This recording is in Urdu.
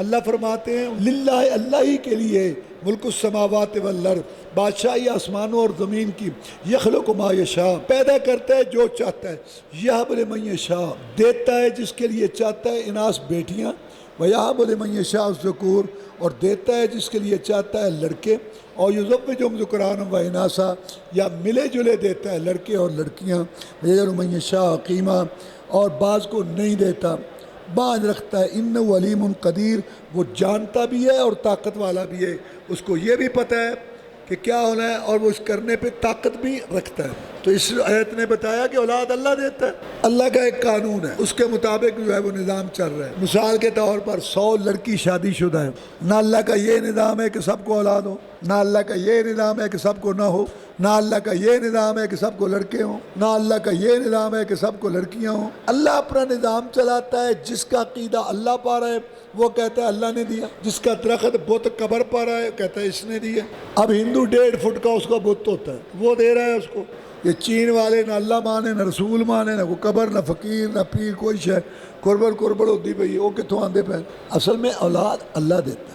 اللہ فرماتے ہیں للہ اللہ ہی کے لیے ملک السماوات والارض، بادشاہی آسمانوں اور زمین کی، یخلق ما یشاء پیدا کرتا ہے جو چاہتا ہے، یہب لمن یشاء دیتا ہے جس کے لیے چاہتا ہے اناث بیٹیاں، ویہب لمن یشاء الذکور اور دیتا ہے جس کے لیے چاہتا ہے لڑکے، اور یزوجہم ذکرانا و اناثا یا ملے جلے دیتا ہے لڑکے اور لڑکیاں، ویجعل من یشاء عقیما اور بعض کو نہیں دیتا، بعض رکھتا ہے، انہ علیم قدیر وہ جانتا بھی ہے اور طاقت والا بھی ہے، اس کو یہ بھی پتہ ہے کہ کیا ہونا ہے اور وہ اس کرنے پہ طاقت بھی رکھتا ہے۔ تو اس آیت نے بتایا کہ اولاد اللہ دیتا ہے، اللہ کا ایک قانون ہے، اس کے مطابق جو ہے وہ نظام چل رہا ہے۔ مثال کے طور پر 100 لڑکی شادی شدہ ہے، نہ اللہ کا یہ نظام ہے کہ سب کو اولاد ہو، نہ اللہ کا یہ نظام ہے کہ سب کو نہ ہو، نہ اللہ کا یہ نظام ہے کہ سب کو لڑکے ہوں، نہ اللہ کا یہ نظام ہے کہ سب کو لڑکیاں ہوں۔ اللہ اپنا نظام چلاتا ہے، جس کا عقیدہ اللہ پا رہا ہے وہ کہتا ہے اللہ نے دیا، جس کا درخت بت قبر پا رہا ہے کہتا ہے اس نے دیا۔ اب ہندو 1.5 فٹ کا اس کا بت ہوتا ہے، وہ دے رہا ہے اس کو۔ یہ چین والے نہ اللہ مانے نہ رسول مانے، نہ کوئی قبر نہ فقیر نہ پیر، کوئی شے قربڑ ہوتی پئی، وہ کتوں آندے پے؟ اصل میں اولاد اللہ دیتا ہے۔